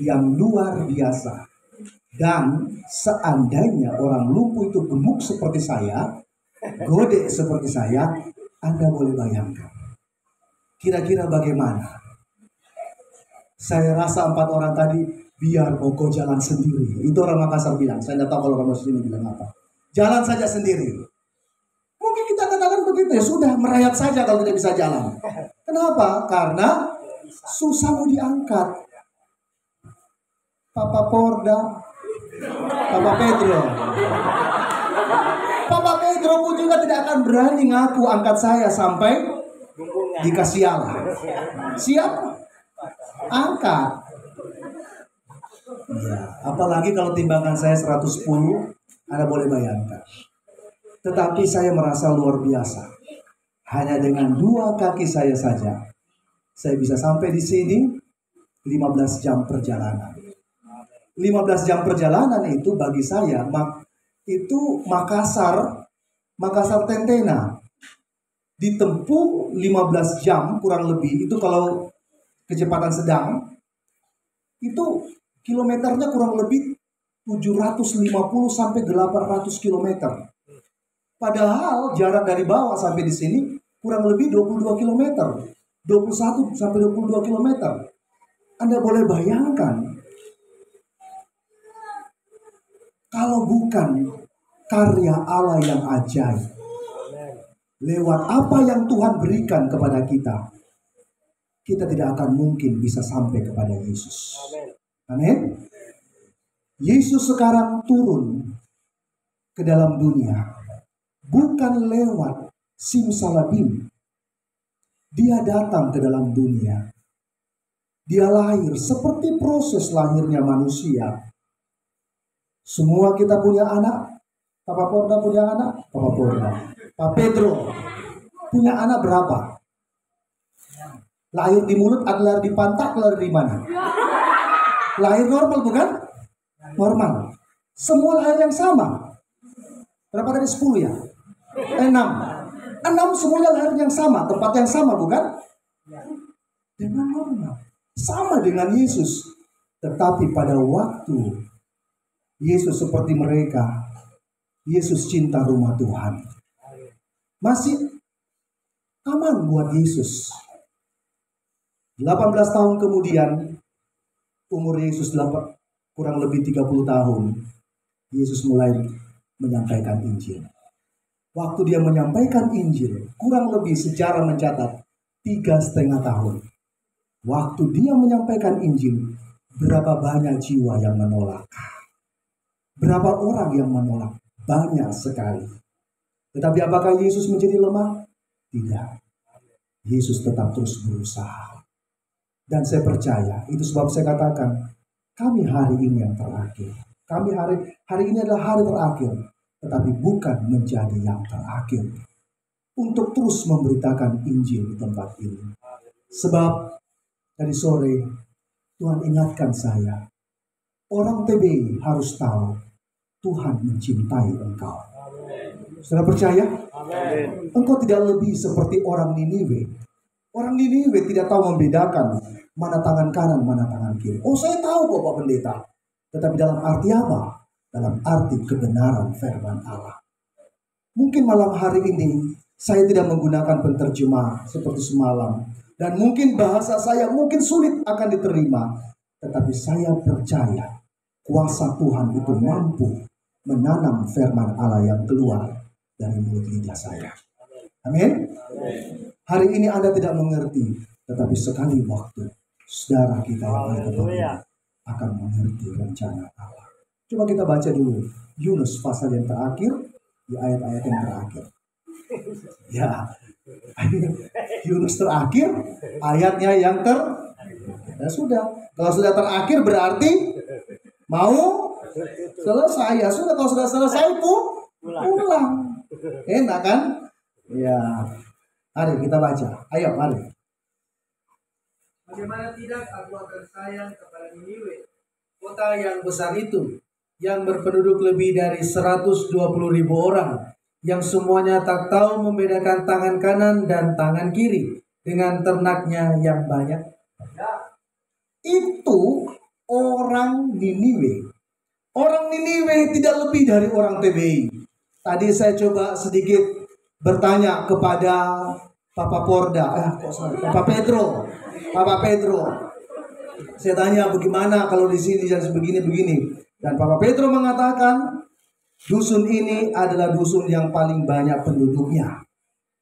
yang luar biasa. Dan seandainya orang lumpuh itu gemuk seperti saya, gode seperti saya, Anda boleh bayangkan. Kira-kira bagaimana? Saya rasa 4 orang tadi, biar Boko jalan sendiri. Itu orang Makassar bilang. Saya tidak tahu kalau orang Muslim bilang apa. Jalan saja sendiri. Mungkin kita katakan begitu ya. Sudah merayap saja kalau tidak bisa jalan. Kenapa? Karena susah mau diangkat. Papa Porda, Papa Pedro. Papa Pedro pun juga tidak akan berani ngaku angkat saya sampai dikasih Allah. Siap? Angkat. Ya, apalagi kalau timbangan saya 110, Anda boleh bayangkan. Tetapi saya merasa luar biasa. Hanya dengan 2 kaki saya saja, saya bisa sampai di sini 15 jam perjalanan. 15 jam perjalanan itu bagi saya, itu Makassar Tentena. Ditempuh 15 jam kurang lebih, itu kalau kecepatan sedang, itu kilometernya kurang lebih 750 sampai 800 kilometer. Padahal jarak dari bawah sampai di sini kurang lebih 22 kilometer. 21 sampai 22 kilometer. Anda boleh bayangkan, kalau bukan karya Allah yang ajaib, lewat apa yang Tuhan berikan kepada kita, kita tidak akan mungkin bisa sampai kepada Yesus. Amin. Yesus sekarang turun ke dalam dunia bukan lewat simsalabim. Dia datang ke dalam dunia. Dia lahir seperti proses lahirnya manusia. Semua kita punya anak. Papa Porda punya anak. Papa Porda. Pak Pedro punya anak berapa? Lahir di mulut, lahir di pantat, lahir di mana? Lahir normal bukan? Normal. Semua lahir yang sama. Berapa tadi? 10 ya? 6. 6 semuanya lahir yang sama, tempat yang sama bukan? Dengan normal. Sama dengan Yesus. Tetapi pada waktu Yesus seperti mereka, Yesus cinta rumah Tuhan. Masih aman buat Yesus. 18 tahun kemudian, umur Yesus kurang lebih 30 tahun, Yesus mulai menyampaikan Injil. Waktu dia menyampaikan Injil, kurang lebih sejarah mencatat 3,5 tahun. Waktu dia menyampaikan Injil, berapa banyak jiwa yang menolak? Berapa orang yang menolak? Banyak sekali. Tetapi apakah Yesus menjadi lemah? Tidak. Yesus tetap terus berusaha. Dan saya percaya, itu sebab saya katakan, kami hari ini yang terakhir. Kami hari ini adalah hari terakhir. Tetapi bukan menjadi yang terakhir. Untuk terus memberitakan Injil di tempat ini. Sebab tadi sore, Tuhan ingatkan saya. Orang TBI harus tahu, Tuhan mencintai engkau. Saudara percaya? Amen. Engkau tidak lebih seperti orang Niniwe. Orang Niniwe tidak tahu membedakan mana tangan kanan, mana tangan kiri. Oh, saya tahu kok Pak Pendeta. Tetapi dalam arti apa? Dalam arti kebenaran firman Allah. Mungkin malam hari ini saya tidak menggunakan penterjemah seperti semalam. Dan mungkin bahasa saya mungkin sulit akan diterima. Tetapi saya percaya kuasa Tuhan itu mampu menanam firman Allah yang keluar dari mulut lidah saya. Amin. Hari ini Anda tidak mengerti, tetapi sekali waktu saudara kita yang ada di akan mengerti rencana Allah. Coba kita baca dulu Yunus pasal yang terakhir, di ayat-ayat yang terakhir. Ya, Yunus terakhir, ayatnya yang ya sudah. Kalau sudah terakhir berarti mau selesai. Ya sudah, kalau sudah selesai pulang. Enak kan? Ya. Mari kita baca. Ayo, mari. Bagaimana tidak aku akan sayang kepada Niniwe, kota yang besar itu, yang berpenduduk lebih dari 120.000 orang, yang semuanya tak tahu membedakan tangan kanan dan tangan kiri, dengan ternaknya yang banyak. Itu orang Niniwe. Orang Niniwe tidak lebih dari orang TBI. Tadi saya coba sedikit bertanya kepada Papa Porda, Papa Pedro. Saya tanya bagaimana kalau di sini dan begini. Dan Papa Pedro mengatakan dusun ini adalah dusun yang paling banyak penduduknya,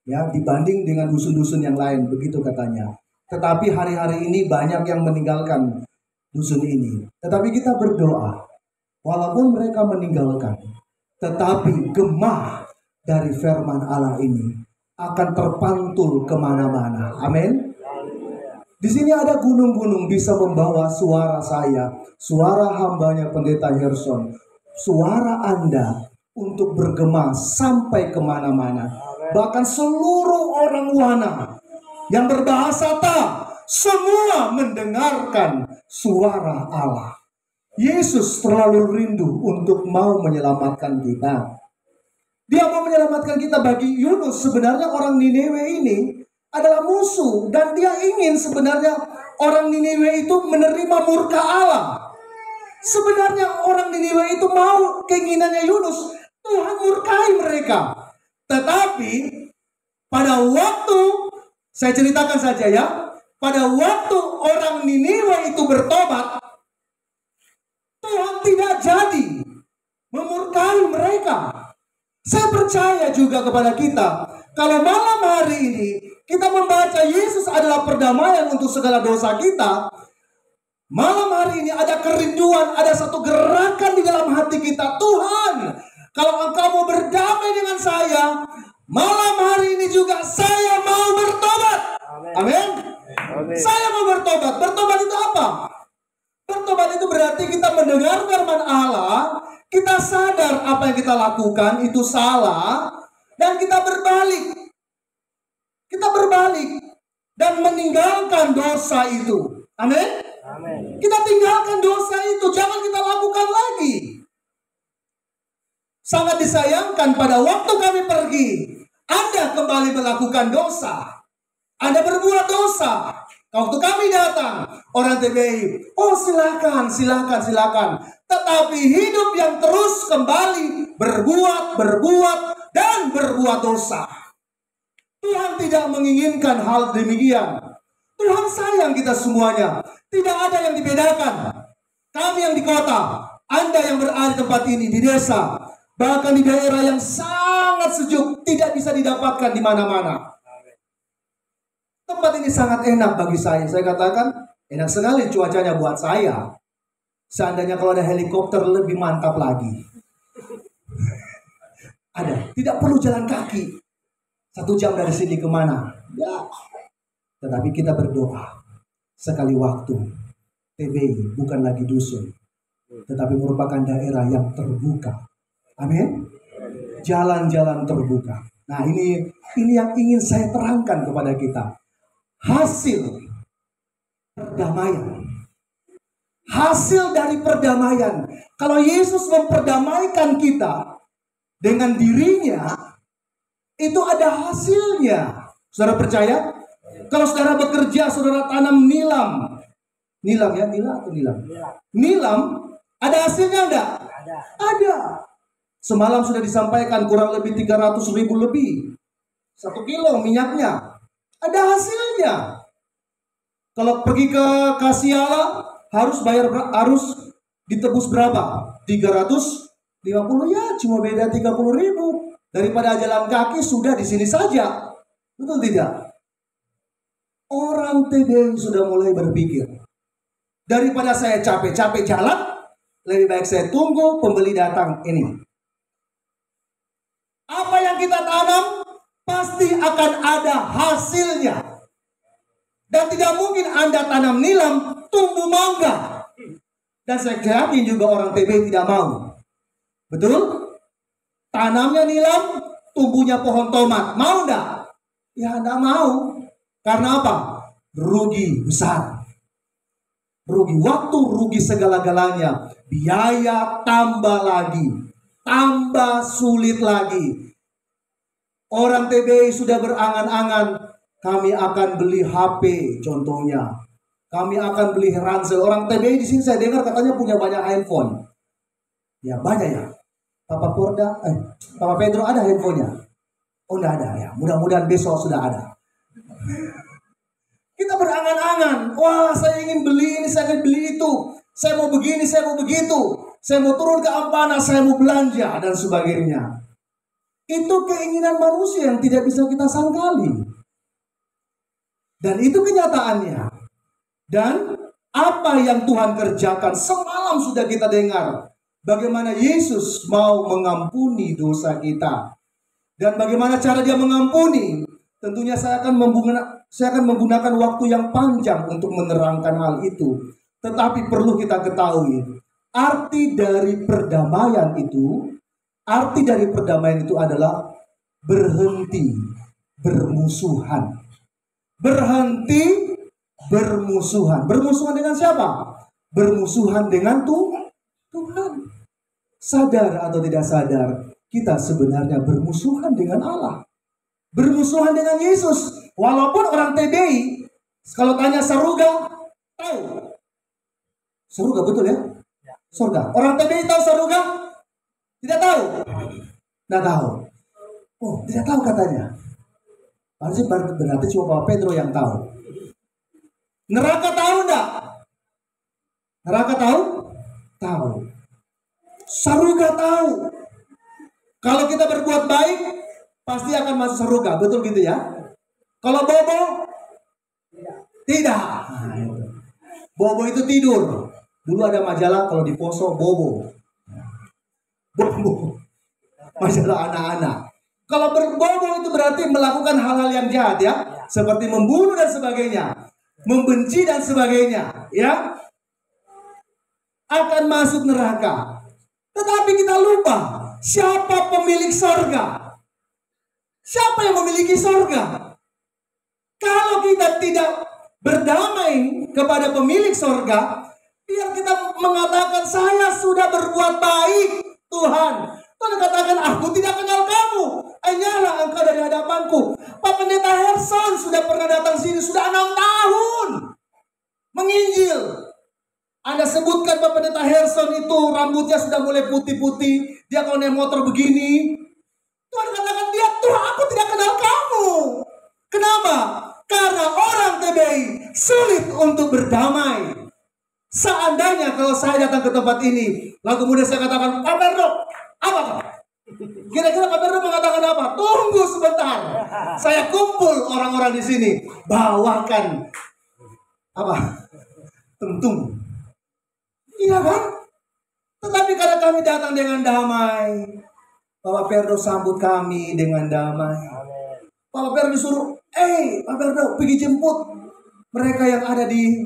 ya, dibanding dengan dusun-dusun yang lain, begitu katanya. Tetapi hari-hari ini banyak yang meninggalkan dusun ini. Tetapi kita berdoa, walaupun mereka meninggalkan, tetapi gemah dari firman Allah ini akan terpantul kemana-mana. Amin. Di sini ada gunung-gunung bisa membawa suara saya, suara hambanya Pendeta Gerson, suara Anda untuk bergema sampai kemana-mana. Bahkan seluruh orang Wana yang berbahasa Ta, semua mendengarkan suara Allah. Yesus terlalu rindu untuk mau menyelamatkan kita. Dia mau menyelamatkan kita. Bagi Yunus sebenarnya orang Niniwe ini adalah musuh, dan dia ingin sebenarnya orang Niniwe itu menerima murka Allah. Sebenarnya orang Niniwe itu mau keinginannya Yunus, Tuhan murkai mereka. Tetapi pada waktu, saya ceritakan saja ya, pada waktu orang Niniwe itu bertobat, Tuhan tidak jadi memurkai mereka. Saya percaya juga kepada kita, kalau malam hari ini kita membaca Yesus adalah perdamaian untuk segala dosa kita, malam hari ini ada kerinduan, ada satu gerakan di dalam hati kita. Tuhan, kalau Engkau mau berdamai dengan saya, malam hari ini juga saya mau bertobat. Amin. Saya mau bertobat. Bertobat itu apa? Bertobat itu berarti kita mendengar firman Allah, kita sadar apa yang kita lakukan itu salah, dan kita berbalik. Kita berbalik dan meninggalkan dosa itu. Amin. Kita tinggalkan dosa itu, jangan kita lakukan lagi. Sangat disayangkan pada waktu kami pergi, Anda kembali melakukan dosa. Anda berbuat dosa. Waktu kami datang, orang TBI, oh silakan. Tetapi hidup yang terus kembali berbuat dan berbuat dosa. Tuhan tidak menginginkan hal demikian. Tuhan sayang kita semuanya. Tidak ada yang dibedakan. Kami yang di kota, Anda yang berada di tempat ini, di desa, bahkan di daerah yang sangat sejuk, tidak bisa didapatkan di mana-mana. Tempat ini sangat enak bagi saya. Saya katakan, enak sekali cuacanya buat saya. Seandainya kalau ada helikopter lebih mantap lagi. Ada, tidak perlu jalan kaki. 1 jam dari sini kemana? Ya. Tetapi kita berdoa. Sekali waktu, TBI bukan lagi dusun, tetapi merupakan daerah yang terbuka. Amin. Jalan-jalan terbuka. Nah, ini yang ingin saya terangkan kepada kita. Hasil perdamaian. Hasil dari perdamaian. Kalau Yesus memperdamaikan kita dengan dirinya, itu ada hasilnya. Saudara percaya? Kalau saudara bekerja, saudara tanam nilam. Nilam ya, Nilam, ada hasilnya enggak? Ada. Semalam sudah disampaikan kurang lebih 300.000 lebih. 1 kilo minyaknya. Ada hasilnya. Kalau pergi ke Kasiala harus ditebus berapa? 350 ya, cuma beda 30.000. Daripada jalan kaki sudah di sini saja. Betul tidak? Orang TBI sudah mulai berpikir, daripada saya capek-capek jalan, lebih baik saya tunggu pembeli datang ini. Apa yang kita tanam pasti akan ada hasilnya. Dan tidak mungkin Anda tanam nilam tumbuh mangga. Dan saya yakin juga orang TBI tidak mau. Betul? Tanamnya nilam, tumbuhnya pohon tomat. Mau enggak? Ya enggak mau. Karena apa? Rugi besar. Rugi waktu, rugi segala-galanya. Biaya tambah lagi. Tambah sulit lagi. Orang TBI sudah berangan-angan, kami akan beli HP contohnya. Kami akan beli ransel. Orang TBI di sini saya dengar katanya punya banyak handphone. Ya banyak ya. Papa Pedro ada handphonenya? Oh enggak ada ya. Mudah-mudahan besok sudah ada. Kita berangan-angan. Wah, saya ingin beli ini, saya ingin beli itu. Saya mau begini, saya mau begitu. Saya mau turun ke Ampana, saya mau belanja dan sebagainya. Itu keinginan manusia yang tidak bisa kita sangkali. Dan itu kenyataannya. Dan apa yang Tuhan kerjakan semalam sudah kita dengar. Bagaimana Yesus mau mengampuni dosa kita. Dan bagaimana cara dia mengampuni. Tentunya saya akan menggunakan waktu yang panjang untuk menerangkan hal itu. Tetapi perlu kita ketahui. Arti dari perdamaian itu adalah berhenti bermusuhan. Berhenti bermusuhan. Bermusuhan dengan siapa? Bermusuhan dengan Tuhan. Sadar atau tidak sadar, kita sebenarnya bermusuhan dengan Allah. Bermusuhan dengan Yesus. Walaupun orang TBI, kalau tanya Saruga, tahu. Saruga betul ya? Surga. Orang TBI tahu Saruga? Tidak tahu? Tidak tahu. Oh, tidak tahu katanya. Berarti cuma Papa Pedro yang tahu. Neraka tahu enggak? Neraka tahu? Tahu. Saruga tahu. Kalau kita berbuat baik, pasti akan masuk saruga. Betul gitu ya? Kalau bobo? Tidak. Bobo itu tidur. Dulu ada majalah kalau di Poso, bobo. Bobo. Majalah anak-anak. Kalau berbobo itu berarti melakukan hal-hal yang jahat ya. Seperti membunuh dan sebagainya. Membenci dan sebagainya, ya, akan masuk neraka. Tetapi kita lupa siapa pemilik sorga. Siapa yang memiliki sorga? Kalau kita tidak berdamai kepada pemilik sorga, biar kita mengatakan saya sudah berbuat baik, Tuhan. Tuhan katakan aku tidak kenal kamu. Hanyalah engkau dari hadapanku. Pak Pendeta Herson sudah pernah datang sini sudah 6 tahun menginjil. Anda sebutkan Pak Pendeta Herson itu rambutnya sudah mulai putih-putih. Dia kalau naik motor begini. Tuhan katakan dia, Tuhan aku tidak kenal kamu. Kenapa? Karena orang TBI sulit untuk berdamai. Seandainya kalau saya datang ke tempat ini, lalu kemudian saya katakan, Pak Pedro, apa kau? Kira-kira Pak Pedro mengatakan apa? Tunggu sebentar. Saya kumpul orang-orang di sini. Bawakan apa? Tentung. Iya kan? Tetapi karena kami datang dengan damai, Bapak Pedro sambut kami dengan damai. Bapak Pedro disuruh, Pak Pedro pergi jemput mereka yang ada di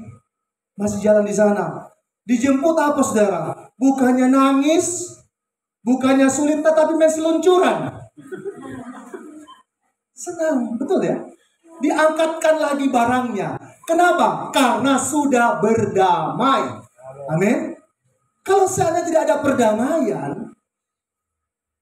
masih jalan di sana. Dijemput apa saudara? Bukannya nangis, bukannya sulit, tetapi masih luncuran. Senang, betul ya? Diangkatkan lagi barangnya. Kenapa? Karena sudah berdamai. Amin. Kalau seandainya tidak ada perdamaian,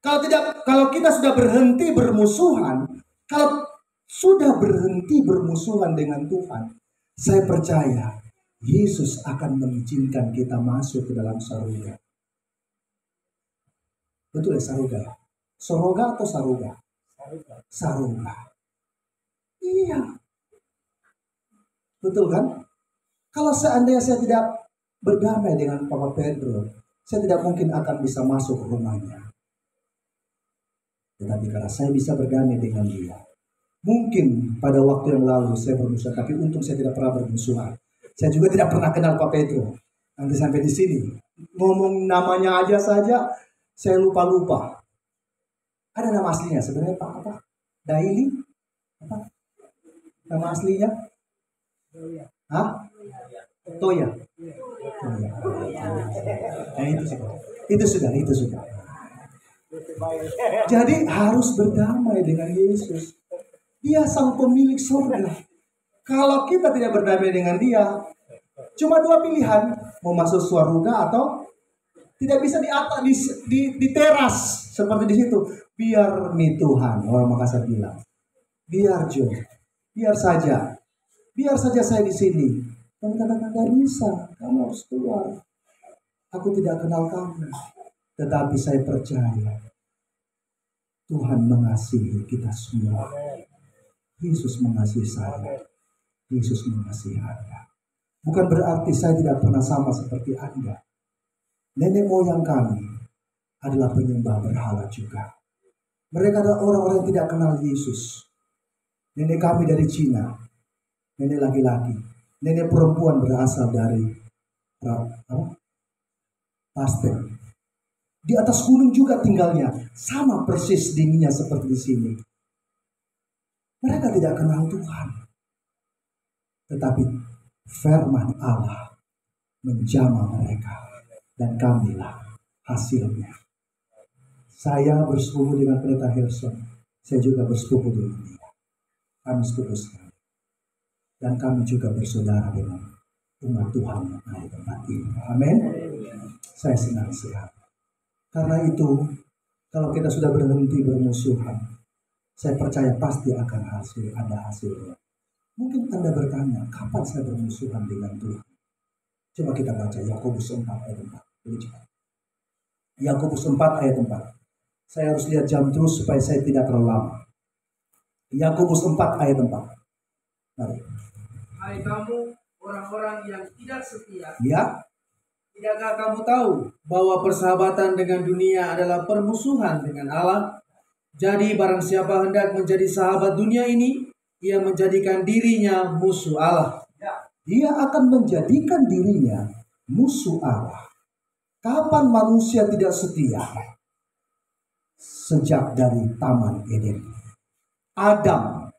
kalau kita sudah berhenti bermusuhan, kalau sudah berhenti bermusuhan dengan Tuhan, saya percaya Yesus akan mengizinkan kita masuk ke dalam saruga. Betul ya saruga? Soroga atau saruga? Saruga. Iya. Betul kan? Kalau seandainya saya tidak berdamai dengan Papa Pedro, saya tidak mungkin akan bisa masuk ke rumahnya. Tetapi karena saya bisa berdamai dengan dia, mungkin pada waktu yang lalu saya bermusuhan, tapi untung saya tidak pernah bermusuhan. Saya juga tidak pernah kenal Pak Pedro. Nanti sampai di sini ngomong namanya aja saja saya lupa-lupa. Ada nama aslinya sebenarnya Pak apa? Daily? Apa? Nama aslinya? Hah? Toya. Nah, itu sudah. Jadi harus berdamai dengan Yesus. Dia sang pemilik surga. Kalau kita tidak berdamai dengan dia, cuma 2 pilihan, mau masuk surga atau tidak bisa di atas di teras seperti di situ. Biar mi Tuhan, orang Makassar bilang. Biar Jo, biar saja saya di sini. Dan katakan, gak bisa, kamu harus keluar. Aku tidak kenal kamu. Tetapi saya percaya Tuhan mengasihi kita semua. Yesus mengasihi saya. Yesus mengasihi Anda. Bukan berarti saya tidak pernah sama seperti Anda. Nenek moyang kami adalah penyembah berhala juga. Mereka adalah orang-orang yang tidak kenal Yesus. Nenek kami dari Cina. Nenek laki-laki. Nenek perempuan berasal dari Pasteur. Di atas gunung juga tinggalnya. Sama persis dinginnya seperti di sini. Mereka tidak kenal Tuhan. Tetapi firman Allah menjamah mereka. Dan kamilah hasilnya. Saya bersepupu dengan Pendeta Harrison. Saya juga bersepupu dengan dia. Kami sepupu sekali. Dan kami juga bersaudara dengan umat Tuhan yang ada di tempat ini. Amin. Saya senang sekali. Karena itu, kalau kita sudah berhenti bermusuhan, saya percaya pasti akan ada hasilnya. Mungkin Anda bertanya, kapan saya bermusuhan dengan Tuhan? Coba kita baca Yakobus 4 ayat 4. Lebih cepat. Yakobus 4 ayat 4. Saya harus lihat jam terus supaya saya tidak terlalu lama. Yakobus 4 ayat 4. Mari. Hai kamu orang-orang yang tidak setia. Ya. Tidakkah kamu tahu bahwa persahabatan dengan dunia adalah permusuhan dengan Allah? Jadi barang siapa hendak menjadi sahabat dunia ini, ia menjadikan dirinya musuh Allah. Dia akan menjadikan dirinya musuh Allah. Kapan manusia tidak setia? Sejak dari Taman Eden. Adam.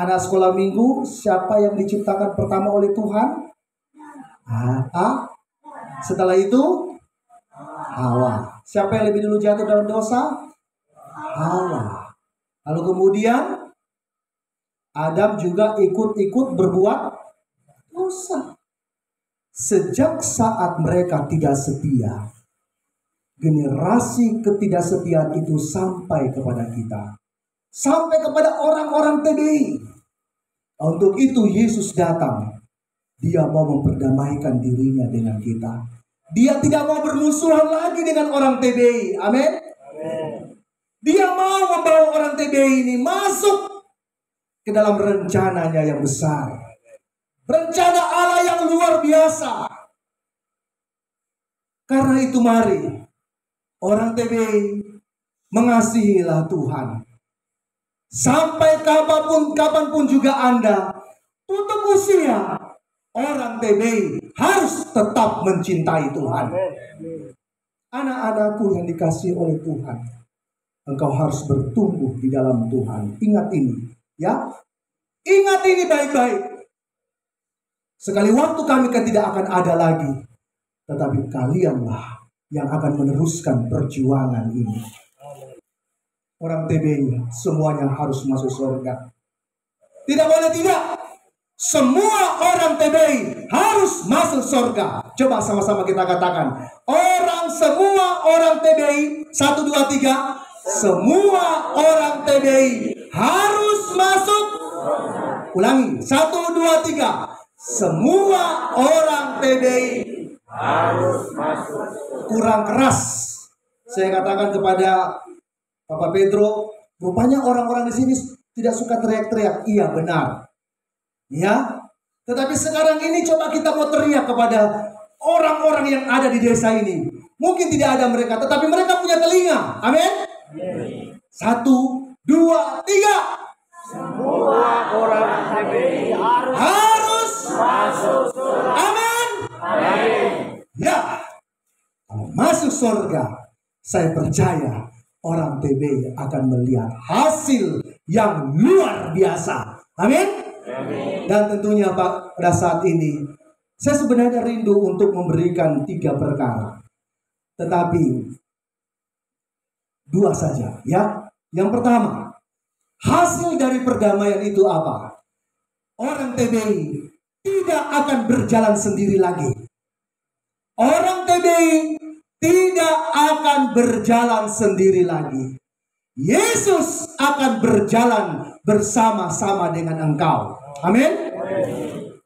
Anak sekolah minggu, siapa yang diciptakan pertama oleh Tuhan? Setelah itu Hawa. Siapa yang lebih dulu jatuh dalam dosa? Hawa. Lalu kemudian Adam juga ikut-ikut berbuat dosa. Sejak saat mereka tidak setia, generasi ketidaksetiaan itu sampai kepada kita. Sampai kepada orang-orang TBI. Untuk itu Yesus datang. Dia mau memperdamaikan dirinya dengan kita. Dia tidak mau bermusuhan lagi dengan orang TBI. Amin. Dia mau membawa orang TBI ini masuk ke dalam rencananya yang besar. Rencana Allah yang luar biasa. Karena itu mari orang TBI mengasihilah Tuhan. Sampai kapanpun juga Anda tutup usia, orang TBI harus tetap mencintai Tuhan. Anak-anakku yang dikasihi oleh Tuhan, engkau harus bertumbuh di dalam Tuhan. Ingat ini, ya. Ingat ini baik-baik. Sekali waktu kami kan tidak akan ada lagi, tetapi kalianlah yang akan meneruskan perjuangan ini. Orang TBI semuanya harus masuk surga. Tidak boleh tidak. Semua orang TBI harus masuk surga. Coba sama-sama kita katakan. Semua orang TBI. 1, 2, 3. Semua orang TBI harus masuk. Ulangi. 1, 2, 3. Semua orang TBI harus masuk. Kurang keras. Saya katakan kepada Bapak Pedro, rupanya orang-orang di sini tidak suka teriak-teriak. Iya, benar. Ya, tetapi sekarang ini coba kita mau teriak kepada orang-orang yang ada di desa ini. Mungkin tidak ada mereka, tetapi mereka punya telinga. Amin. 1, 2, 3. Semua orang TBI harus masuk surga. Amin. Amin. Ya, kalau masuk surga, saya percaya orang TBI akan melihat hasil yang luar biasa. Amin. Dan tentunya Pak, pada saat ini saya sebenarnya rindu untuk memberikan 3 perkara. Tetapi 2 saja ya. Yang pertama, hasil dari perdamaian itu apa? Orang TBI tidak akan berjalan sendiri lagi. Orang TBI tidak akan berjalan sendiri lagi. Yesus akan berjalan bersama-sama dengan engkau. Amin.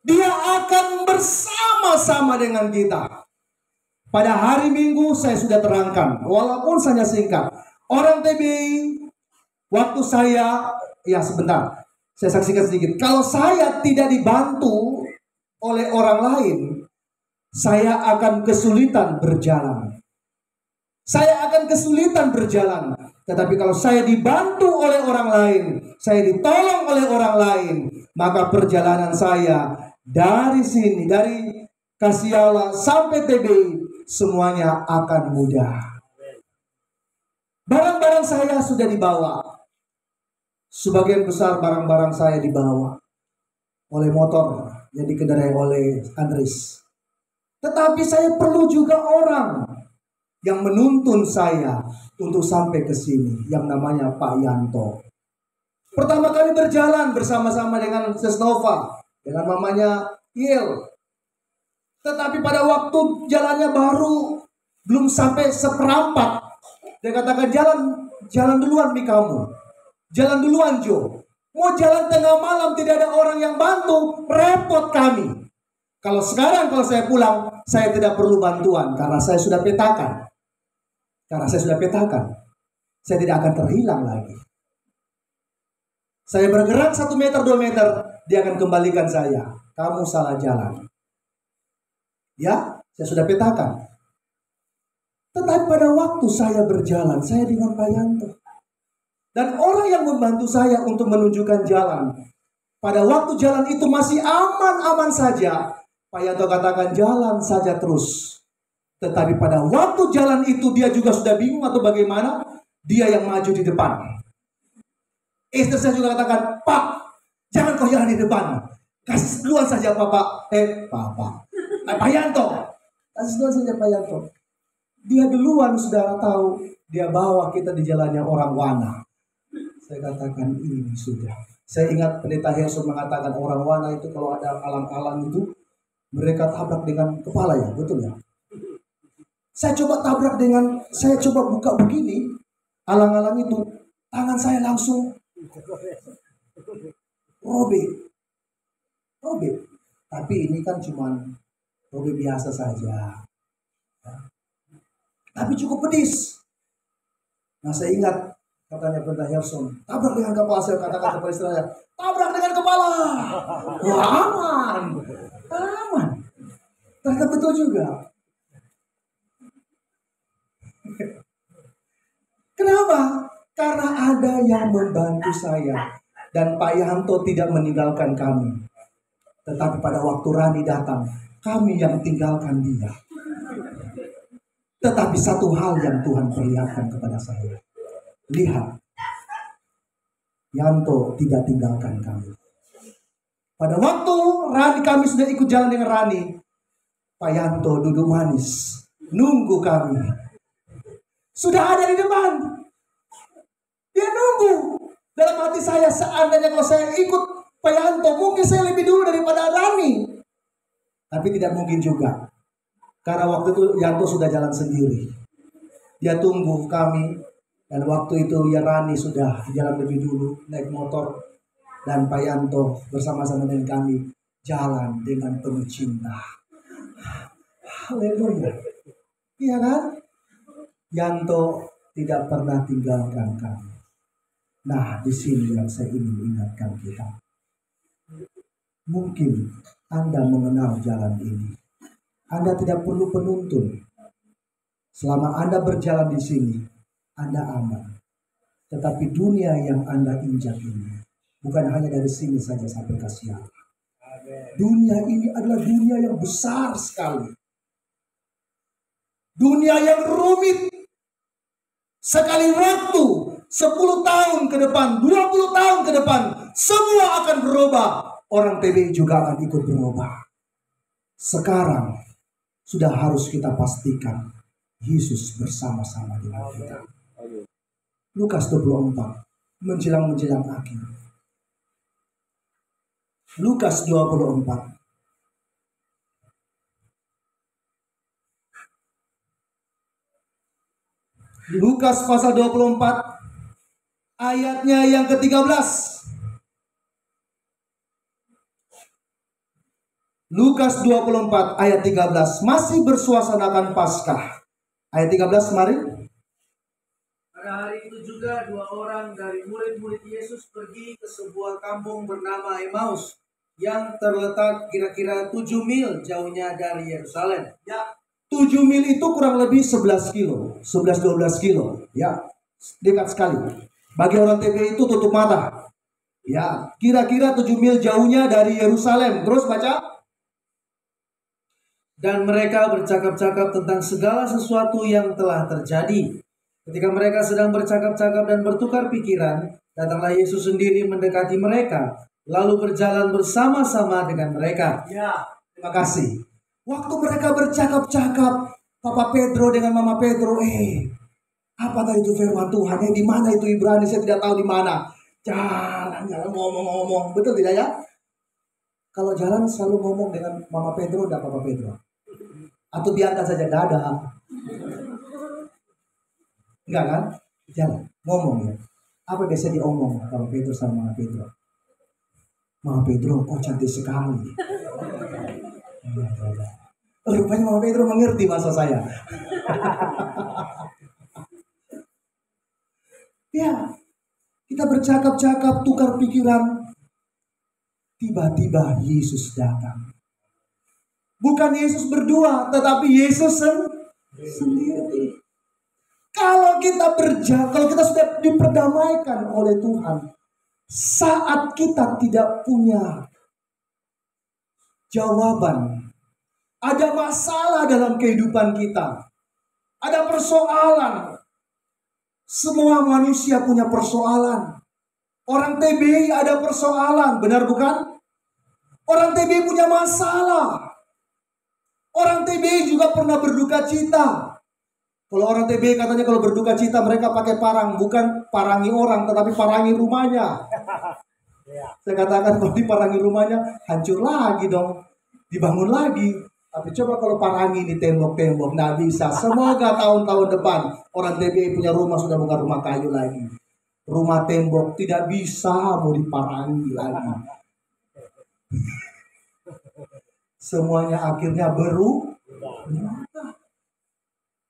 Dia akan bersama-sama dengan kita. Pada hari Minggu saya sudah terangkan, walaupun hanya singkat. Orang TBI, waktu saya, ya sebentar, saya saksikan sedikit. Kalau saya tidak dibantu oleh orang lain, saya akan kesulitan berjalan. Saya akan kesulitan berjalan. Tetapi kalau saya dibantu oleh orang lain, saya ditolong oleh orang lain, maka perjalanan saya dari sini, dari Kasiala sampai TBI, semuanya akan mudah. Barang-barang saya sudah dibawa. Sebagian besar barang-barang saya dibawa oleh motor yang dikendarai oleh Andres. Tetapi saya perlu juga orang yang menuntun saya untuk sampai ke sini, yang namanya Pak Yanto. Pertama kali berjalan bersama-sama dengan Sesnova, dengan mamanya Yel. Tetapi pada waktu jalannya baru, belum sampai seperempat, dia katakan, jalan duluan Mi kamu. Jalan duluan Jo. Mau jalan tengah malam tidak ada orang yang bantu, repot kami. Kalau sekarang kalau saya pulang, saya tidak perlu bantuan karena saya sudah petakan. Saya tidak akan terhilang lagi. Saya bergerak 1 meter, 2 meter, dia akan kembalikan saya. Kamu salah jalan. Ya, saya sudah petakan. Tetapi pada waktu saya berjalan, saya dengan Pak Yanto. Dan orang yang membantu saya untuk menunjukkan jalan. Pada waktu jalan itu masih aman-aman saja. Pak Yanto katakan jalan saja terus. Tetapi pada waktu jalan itu dia juga sudah bingung atau bagaimana. Dia yang maju di depan. Istri saya juga katakan, Pak, jangan kau jalan di depan. Kasih duluan saja Pak Yanto. Kasih duluan saja Pak Yanto. Dia duluan saudara tahu. Dia bawa kita di jalannya orang Wana. Saya katakan ini sudah. Saya ingat Pendeta Herson mengatakan orang Wana itu kalau ada alang-alang itu mereka tabrak dengan kepala, ya, betul ya? Saya coba tabrak saya coba buka begini, alang-alang itu, tangan saya langsung robek. Tapi ini kan cuma robek biasa saja. Ya. Tapi cukup pedis. Nah saya ingat katanya Pendeta Herson, tabrak dengan kepala. Saya katakan kepada istri saya, tabrak dengan kepala. Wah, aman. Ternyata betul juga. Kenapa? Karena ada yang membantu saya. Dan Pak Yanto tidak meninggalkan kami. Tetapi pada waktu Rani datang, kami yang tinggalkan dia. Tetapi satu hal yang Tuhan perlihatkan kepada saya. Lihat, Yanto tidak tinggalkan kami. Pada waktu kami sudah ikut jalan dengan Rani, Pak Yanto duduk manis, nunggu kami. Sudah ada di depan. Dia nunggu. Dalam hati saya, seandainya kalau saya ikut Pak Yanto, mungkin saya lebih dulu daripada Rani. Tapi tidak mungkin juga. Karena waktu itu Yanto sudah jalan sendiri. Dia tunggu kami. Dan waktu itu ya Rani sudah jalan lebih dulu, naik motor. Dan Pak Yanto bersama-sama dengan kami jalan dengan penuh cinta. Haleluya. Iya kan? Yanto tidak pernah tinggalkan kami. Nah, di sini yang saya ingin ingatkan kita. Mungkin Anda mengenal jalan ini. Anda tidak perlu penuntun. Selama Anda berjalan di sini, Anda aman. Tetapi dunia yang Anda injak ini, bukan hanya dari sini saja sampai ke Kasiala. Dunia ini adalah dunia yang besar sekali. Dunia yang rumit. Sekali waktu, 10 tahun ke depan, 20 tahun ke depan, semua akan berubah. Orang TBI juga akan ikut berubah. Sekarang, sudah harus kita pastikan Yesus bersama-sama dengan kita. Lukas 24, menjelang akhir. Lukas 24. Lukas pasal 24 ayatnya yang ke-13. Lukas 24 ayat 13 masih bersuasanakan Paskah. Ayat 13 mari. Pada hari itu juga 2 orang dari murid-murid Yesus pergi ke sebuah kampung bernama Emmaus yang terletak kira-kira 7 mil jauhnya dari Yerusalem. Ya, 7 mil itu kurang lebih 11 kilo, 11-12 kilo. Ya, dekat sekali. Bagi orang TB itu tutup mata. Ya, kira-kira 7 mil jauhnya dari Yerusalem. Terus baca. Dan mereka bercakap-cakap tentang segala sesuatu yang telah terjadi. Ketika mereka sedang bercakap-cakap dan bertukar pikiran, datanglah Yesus sendiri mendekati mereka, lalu berjalan bersama-sama dengan mereka. Ya, terima kasih. Waktu mereka bercakap-cakap, Papa Pedro dengan Mama Pedro, apa tadi itu firman Tuhan? Di mana itu Ibrani? Saya tidak tahu di mana. Jalan ngomong-ngomong, betul tidak ya? Kalau jalan selalu ngomong dengan Mama Pedro dan Papa Pedro, atau diangkat saja dadah. Enggak kan? Jalan, ngomong ya. Apa biasa diomong Papa Pedro sama Mama Pedro? Mama Pedro, kok cantik sekali. Rupanya Mama Pedro mengerti bahasa saya. Ya, kita bercakap-cakap, tukar pikiran. Tiba-tiba Yesus datang. Bukan Yesus berdua, tetapi Yesus sendiri. Kalau kita sudah diperdamaikan oleh Tuhan, saat kita tidak punya jawaban, ada masalah dalam kehidupan kita, ada persoalan. Semua manusia punya persoalan. Orang TBI ada persoalan, benar bukan? Orang TBI punya masalah. Orang TBI juga pernah berduka cita. Kalau orang TBI katanya kalau berduka cita mereka pakai parang, bukan parangi orang, tetapi parangi rumahnya. Saya katakan kalau diparangi rumahnya, hancur lagi dong, dibangun lagi. Tapi coba kalau parangi di tembok-tembok, nggak bisa. Semoga tahun-tahun depan orang TBI punya rumah sudah bukan rumah kayu lagi, rumah tembok, tidak bisa mau diparangi lagi. Semuanya akhirnya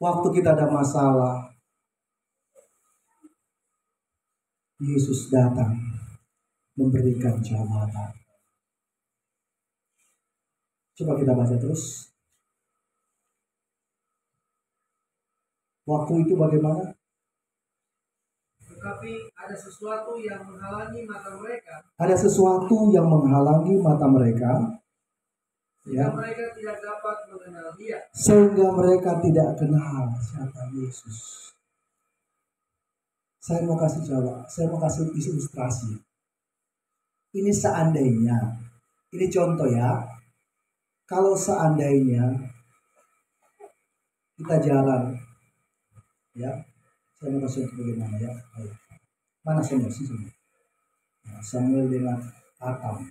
waktu kita ada masalah, Yesus datang memberikan jawaban. Coba kita baca terus. Waktu itu bagaimana? Tetapi ada sesuatu yang menghalangi mata mereka. Ada sesuatu yang menghalangi mata mereka. Sehingga mereka tidak dapat mengenal Dia. Sehingga mereka tidak kenal siapa Yesus. Saya mau kasih jawab, saya mau kasih ilustrasi. Ini seandainya, ini contoh ya. Kalau seandainya kita jalan, ya, saya mau kasih bagaimana ya. Ayo. Mana Samuel sih Samuel? Nah, Samuel dengan Atam,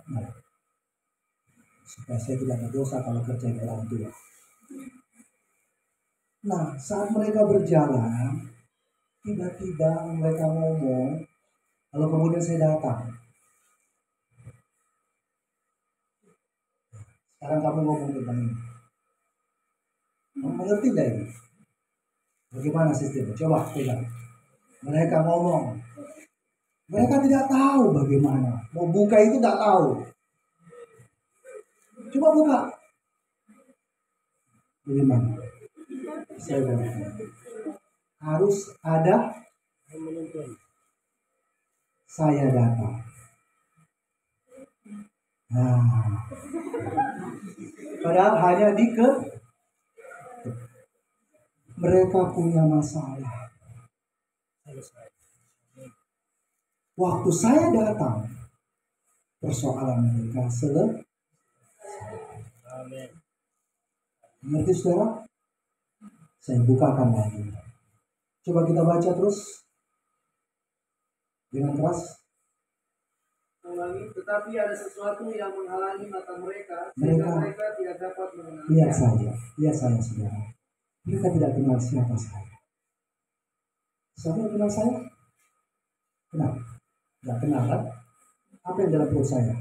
nah. Supaya saya tidak berdosa kalau kerja di orang tua. Nah, saat mereka berjalan, tiba-tiba mereka ngomong, lalu kemudian saya datang. Sekarang kamu ngomong tentang ini. Kamu mengerti tidak ini? Bagaimana sistemnya? Coba pegang. Mereka ngomong. Mereka tidak tahu bagaimana. Mau buka itu tidak tahu. Coba buka. Bagaimana? Saya bilang. Harus ada yang menuntun. Saya datang. Nah. Padahal hanya mereka punya masalah. Waktu saya datang, persoalan mereka selesai. Mengerti saudara? Saya bukakan lagi. Coba kita baca terus dengan keras. Tetapi ada sesuatu yang menghalangi mata mereka, sehingga mereka tidak dapat mengenal. Lihat saya saudara. Mereka tidak kenal siapa saya. Siapa yang kenal saya? Kenal? Tidak kenal kan? Apa yang dalam perut saya?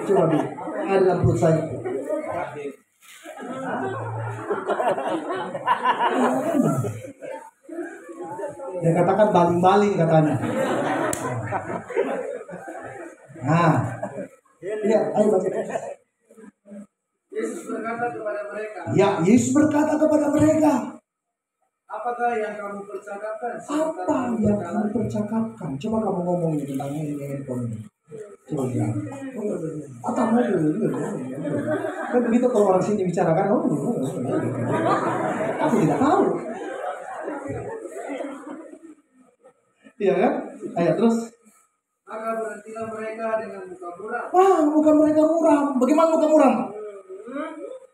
Coba Bu, apa yang ada dalam perut saya? Dia katakan baling-baling katanya. Nah, lihat, ayo baca. Yesus berkata kepada mereka, Ya, Yesus berkata kepada mereka, apakah yang kamu percakapkan? apa yang kamu percakapkan? Coba kamu ngomongin tentang ini handphone ini. Coba bilang. Atau mau kan begitu kalau orang sini bicarakan, aku tidak tahu. Iya kan? Ayo terus. Maka berhentilah mereka dengan muka muram. Wah, muka mereka muram. Bagaimana muka muram?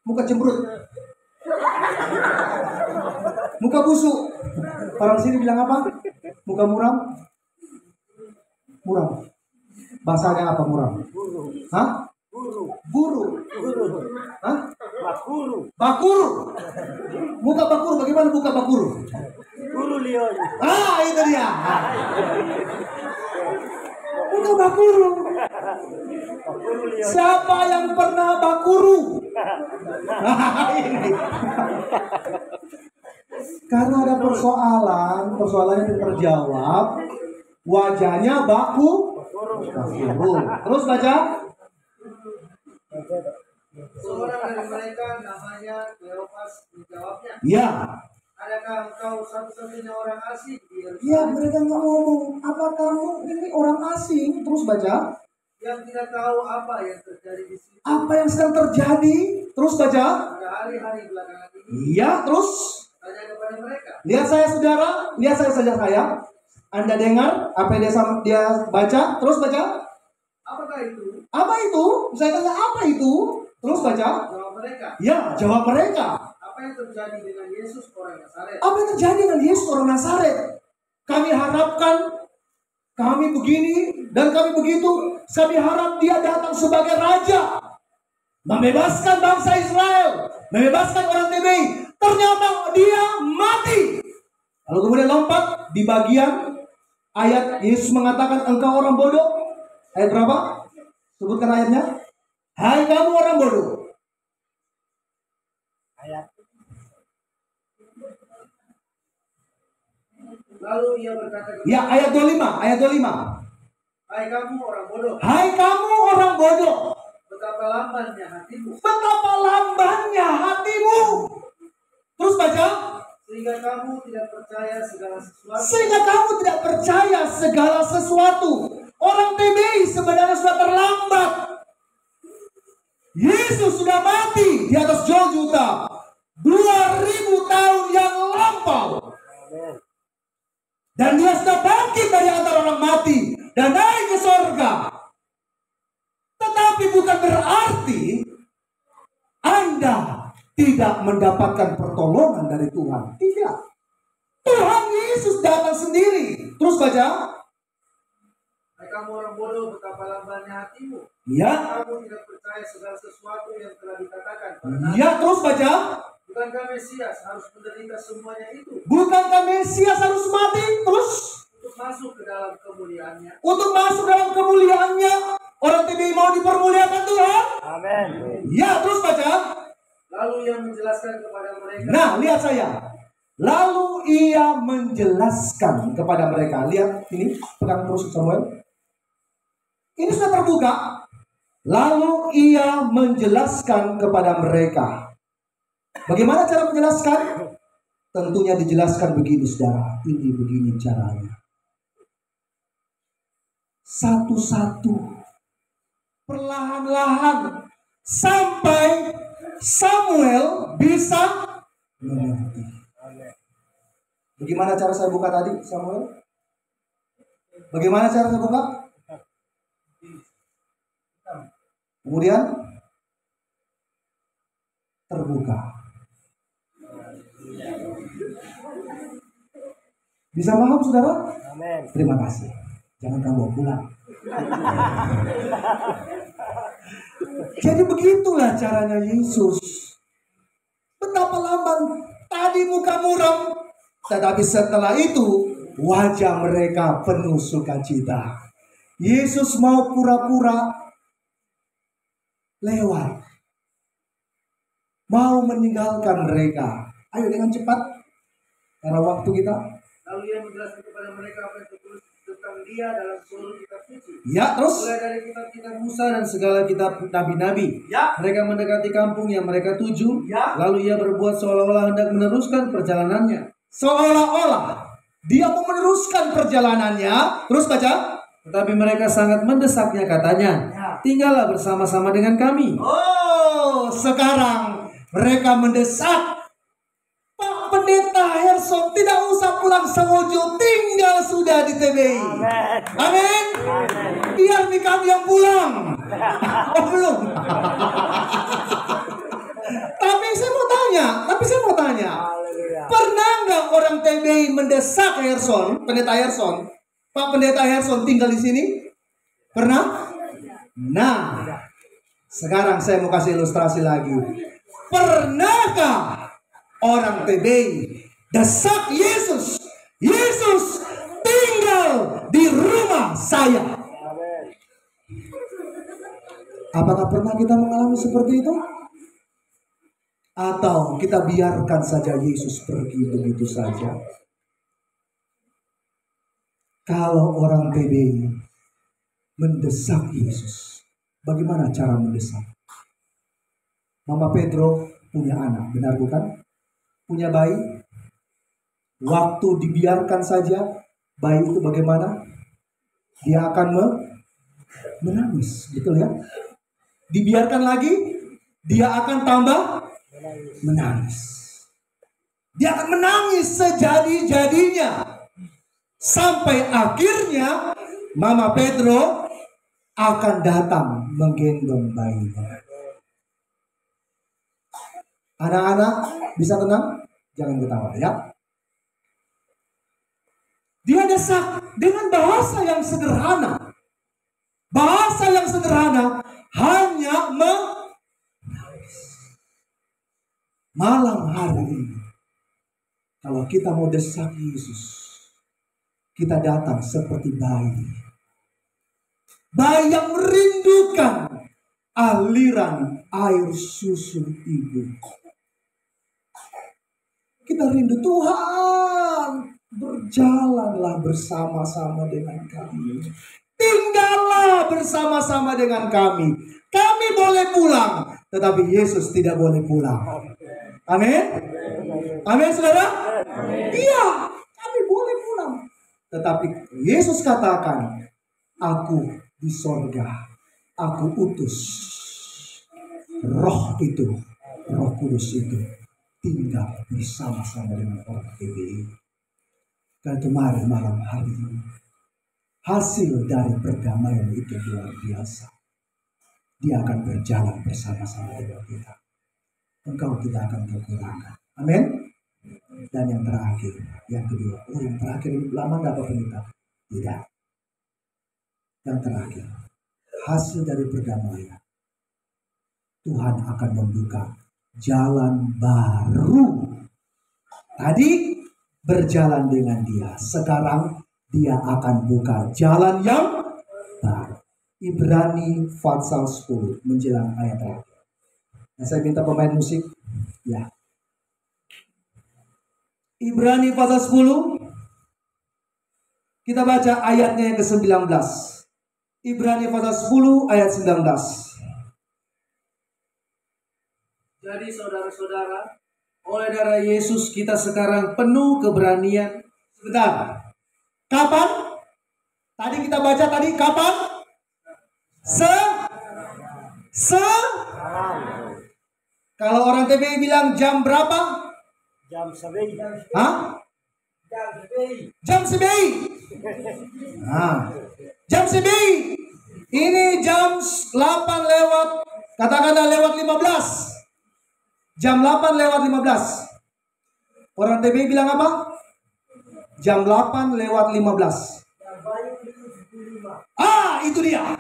Muka cemberut. Muka busuk. Orang sini bilang apa? Muka muram? Muram. Bahasanya apa muram? Hah? Buru. Hah? Bakuru. Muka bakuru. Bagaimana muka bakuru? Guru Leon. Ah, itu dia. Muka bakuru. Siapa yang pernah bakuru? Ini. Karena ada persoalannya yang terjawab, wajahnya bakuru. Terus baca. Seorang dari mereka namanya Kleopas menjawabnya, Ya. adakah engkau satu-satunya orang asing di Ya, Yerusalem mereka nggak ngomong. Apa kamu ini orang asing? Terus baca. yang tidak tahu apa yang terjadi di sini Apa yang sedang terjadi? Terus baca. pada hari-hari belakangan ini? Iya, terus. Tanya kepada mereka. Lihat saya saudara, lihat saya saja saya. Anda dengar apa yang dia baca? Terus baca. Apakah itu? Apa itu? Saya tanya apa itu? Terus baca. Jawab mereka. Ya, jawab mereka. Apa yang terjadi dengan Yesus orang Nazaret? Apa yang terjadi dengan Yesus orang Nazaret? Kami harapkan kami begini dan kami begitu. Kami harap dia datang sebagai raja, membebaskan bangsa Israel, membebaskan orang TBI. Ternyata dia mati. Lalu kemudian lompat di bagian ayat Yesus mengatakan engkau orang bodoh. Ayat berapa? Sebutkan ayatnya. Hai kamu orang bodoh. Lalu ia berkata kepada Ya, ayat 25, ayat 25. hai kamu orang bodoh, Hai kamu orang bodoh. betapa lambannya hatimu, Betapa lambannya hatimu. Terus baca. sehingga kamu tidak percaya segala sesuatu. Sehingga kamu tidak percaya segala sesuatu. Orang TBI sebenarnya sudah terlambat. Yesus sudah mati di atas Golgota 2000 tahun yang lampau. Dan dia sudah bangkit dari antara orang mati dan naik ke surga. Tetapi bukan berarti Anda tidak mendapatkan pertolongan dari Tuhan. Tidak. Tuhan Yesus datang sendiri. Terus baca. Hai kamu orang bodoh, betapa lambannya hatimu. Ya. Kamu tidak percaya segala sesuatu yang telah dikatakan pada Nabi. Ya, terus baca. Bukankah Mesias harus menderita semuanya itu Bukankah Mesias harus mati? Terus untuk masuk ke dalam kemuliaannya? untuk masuk dalam kemuliaannya. Orang TBI mau dipermuliakan Tuhan. Amin. Ya, terus baca. Lalu ia menjelaskan kepada mereka. Nah, lihat saya. Lalu ia menjelaskan kepada mereka. Lihat ini, pegang terus Samuel. Ini sudah terbuka. Lalu ia menjelaskan kepada mereka. Bagaimana cara menjelaskan? Tentunya dijelaskan begini, saudara. Ini begini caranya. Satu-satu. Perlahan-lahan. Sampai Samuel bisa mengerti. Bagaimana cara saya buka tadi, Samuel? Bagaimana cara saya buka? Kemudian terbuka. Bisa paham, saudara? Amin. Terima kasih. Jangan kamu bawa pulang. Jadi begitulah caranya Yesus. Betapa lamban. Tadi muka muram. Tetapi setelah itu wajah mereka penuh sukacita. Yesus mau pura-pura lewat, mau meninggalkan mereka. Ayo dengan cepat, karena waktu kita. Lalu ia menjelaskan kepada mereka apa yang tertulis tentang dia dalam seluruh kitab suci. Ya, terus. Mulai dari kitab-kitab Musa dan segala kitab nabi-nabi. Ya. Mereka mendekati kampung yang mereka tuju. Ya. Lalu ia berbuat seolah-olah hendak meneruskan perjalanannya. Seolah-olah dia mau meneruskan perjalanannya. Terus baca. Tetapi mereka sangat mendesaknya, katanya, tinggallah bersama-sama dengan kami. Oh, sekarang mereka mendesak. Pak Pendeta Herson tidak usah pulang sewojo, tinggal sudah di TBI. Amin. Biar nih kami yang pulang. Oh belum. Tapi saya mau tanya. Pernah nggak orang TBI mendesak Herson, Pendeta Herson, Pak Pendeta Herson tinggal di sini? Pernah? Nah, sekarang saya mau kasih ilustrasi lagi. Pernahkah orang TBI desak Yesus? Yesus tinggal di rumah saya. Apakah pernah kita mengalami seperti itu? Atau kita biarkan saja Yesus pergi begitu saja? Kalau orang TBI mendesak Yesus, bagaimana cara mendesak? Mama Pedro punya anak, benar bukan? Punya bayi. Waktu dibiarkan saja, bayi itu bagaimana? Dia akan menangis, betul ya? Dibiarkan lagi, dia akan tambah menangis. Dia akan menangis sejadi-jadinya. Sampai akhirnya Mama Pedro akan datang menggendong bayinya. Anak-anak bisa tenang, jangan ketawa ya. Dia desak dengan bahasa yang sederhana. Bahasa yang sederhana hanya menangis. Malam hari ini, kalau kita mau desak Yesus, kita datang seperti bayi. Bayi yang merindukan aliran air susu ibu. Kita rindu, Tuhan, berjalanlah bersama-sama dengan kami. Tinggallah bersama-sama dengan kami. Kami boleh pulang, tetapi Yesus tidak boleh pulang. Amin. Amin, saudara. Iya, kami boleh pulang. Tetapi Yesus katakan, aku di sorga, aku utus roh itu, Roh Kudus itu tinggal bersama-sama dengan orang TBI. Dan kemarin malam hari ini, hasil dari perdamaian itu luar biasa. Dia akan berjalan bersama-sama dengan kita. Engkau tidak akan kekurangan. Amin. Dan yang terakhir, yang kedua. Oh, yang terakhir ini lama enggak apa kita? Tidak. Yang terakhir, hasil dari perdamaian, Tuhan akan membuka jalan baru. Tadi berjalan dengan dia, sekarang dia akan buka jalan yang baru. Ibrani pasal 10 menjelang ayat terakhir. Nah, saya minta pemain musik. Ya. Ibrani pasal 10. Kita baca ayatnya yang ke-19. Ibrani pasal 10 ayat 19. Jadi saudara-saudara, oleh darah Yesus kita sekarang penuh keberanian. Sebentar. Kapan? Tadi kita baca tadi kapan? Kalau orang TBI bilang jam berapa? Jam 9. Hah? Jam 9. Nah, jam 9. Ini jam 8 lewat, katakanlah lewat 15. Jam 8 lewat 15. Orang TBI bilang apa? Jam 8 lewat 15. Itu dia.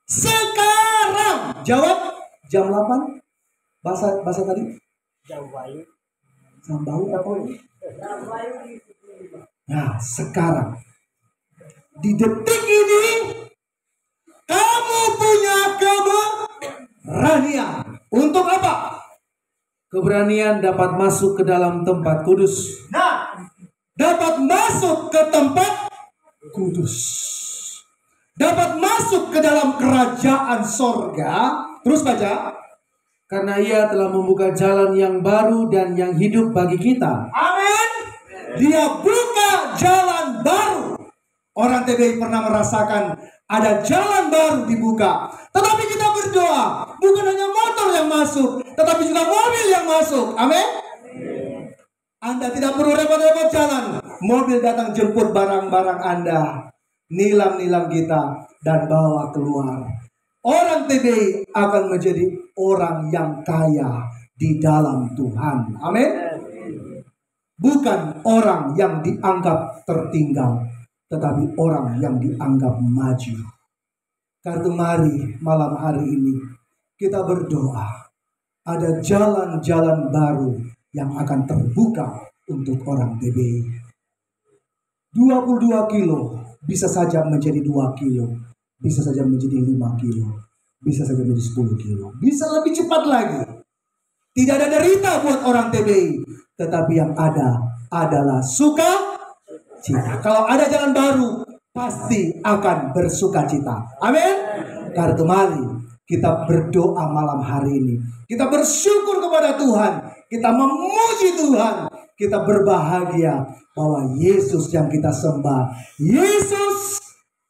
Sekarang jawab jam 8. Bahasa tadi? Jam bayi. Sambau apa? Nah, sekarang di detik ini kamu punya keberanian. Untuk apa? Keberanian dapat masuk ke dalam tempat kudus. Nah, dapat masuk ke tempat kudus. Dapat masuk ke dalam kerajaan sorga. Terus baca. Karena ia telah membuka jalan yang baru dan yang hidup bagi kita. Amin. Dia buka jalan baru. Orang TBI pernah merasakan ada jalan baru dibuka. Tetapi kita berdoa, bukan hanya motor yang masuk, tetapi juga mobil yang masuk. Amin. Anda tidak perlu repot-repot jalan. Mobil datang jemput barang-barang Anda, nilam-nilam kita, dan bawa keluar. Orang TBI akan menjadi orang yang kaya di dalam Tuhan. Amin. Bukan orang yang dianggap tertinggal, tetapi orang yang dianggap maju. Karena mari malam hari ini kita berdoa, ada jalan-jalan baru yang akan terbuka untuk orang TBI. 22 kilo bisa saja menjadi 2 kilo, bisa saja menjadi 5 kilo, bisa saja menjadi 10 kilo, bisa lebih cepat lagi. Tidak ada derita buat orang TBI, tetapi yang ada adalah sukacita. Kalau ada jalan baru, pasti akan bersukacita. Amin. Karena mari kita berdoa malam hari ini. Kita bersyukur kepada Tuhan. Kita memuji Tuhan. Kita berbahagia bahwa Yesus yang kita sembah, Yesus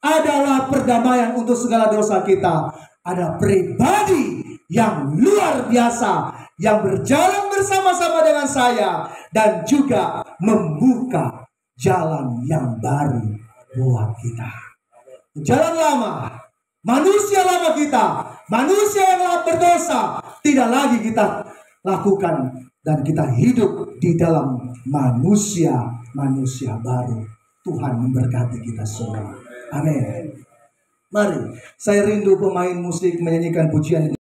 adalah perdamaian untuk segala dosa kita. Ada pribadi yang luar biasa yang berjalan bersama-sama dengan saya dan juga membuka jalan yang baru buat kita. Jalan lama, manusia lama kita, manusia yang telah berdosa, tidak lagi kita lakukan, dan kita hidup di dalam manusia baru. Tuhan memberkati kita semua. Amin. Mari, saya rindu pemain musik menyanyikan pujian ini.